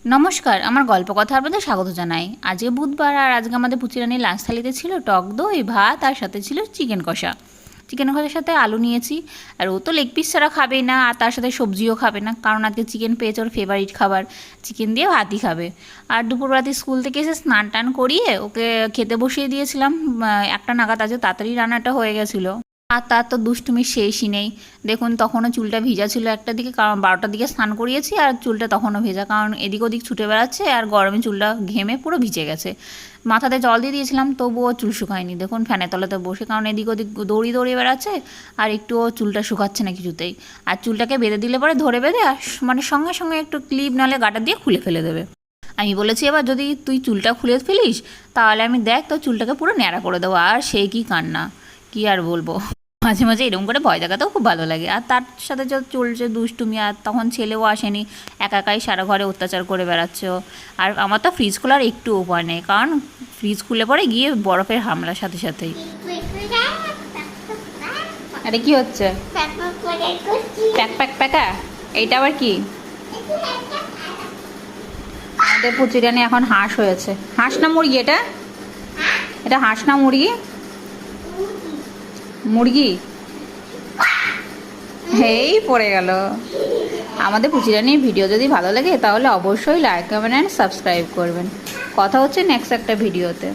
নমস্কার, আমার গল্প কথা আপনাদের স্বাগত জানাই। আজকে বুধবার আর আজকে আমাদের পুচিরানির লাঞ্চ থালিতে ছিল টক দই, ভাত আর সাথে ছিল চিকেন কষা। চিকেন কষার সাথে আলু নিয়েছি। আর ও তো লেগ পিস ছাড়া খাবেই না, আর তার সাথে সবজিও খাবে না, কারণ আজকে চিকেন পেয়েছে ওর ফেভারিট খাবার। চিকেন দিয়ে ভাতই খাবে। আর দুপুরবেলাতে স্কুল থেকে এসে স্নান টান করিয়ে ওকে খেতে বসিয়ে দিয়েছিলাম। 1টা নাগাদ আজকে তাড়াতাড়ি রান্নাটা হয়ে গেছিলো। আর তার তো দুষ্টুমির শেষই নেই। দেখুন তখনও চুলটা ভিজা ছিল একটার দিকে, কারণ 12টার দিকে স্নান করিয়েছি, আর চুলটা তখনও ভেজা, কারণ এদিক ওদিক ছুটে বেড়াচ্ছে আর গরমে চুলটা ঘেমে পুরো ভিজে গেছে। মাথাতে জল দিয়ে দিয়েছিলাম তবুও চুল শুকায়নি। দেখুন ফ্যানের তলাতে বসে, কারণ এদিক ওদিক দৌড়িয়ে দৌড়িয়ে বেড়াচ্ছে আর একটুও চুলটা শুকাচ্ছে না কিছুতেই। আর চুলটাকে বেঁধে দিলে পরে ধরে বেঁধে আর মানে সঙ্গে সঙ্গে একটু ক্লিপ নাহলে গাটা দিয়ে খুলে ফেলে দেবে। আমি বলেছি এবার যদি তুই চুলটা খুলে ফেলিস তাহলে আমি দেখ তোর চুলটাকে পুরো ন্যাড়া করে দেবো। আর সেই কি কান্না, কি আর বলবো। মাঝে মাঝে এরকম করে ভয় দেখাতেও খুব ভালো লাগে। আর তার সাথে যা চলছে দুষ্টুমি, আর তখন ছেলেও আসেনি, একা একাই সারা ঘরে অত্যাচার করে বেড়াচ্ছে ও। আর আমার তো ফ্রিজ খোলার একটু উপায় নেই, কারণ ফ্রিজ খুলে পরে গিয়ে বরফের হামলার সাথে সাথেই। আরে কি হচ্ছে? প্যাক প্যাক প্যাকা, এইটা আবার কি? আমাদের পুচিরানি এখন হাঁস হয়েছে। হাঁস না মুরগি এটা? এটা হাঁস না মুরগি? মুরগি। এই পড়ে গেল। আমাদের পুচিরানির ভিডিও যদি ভালো লাগে তাহলে অবশ্যই লাইক, কমেন্ট অ্যান্ড সাবস্ক্রাইব করবেন। কথা হচ্ছে নেক্সট একটা ভিডিওতে।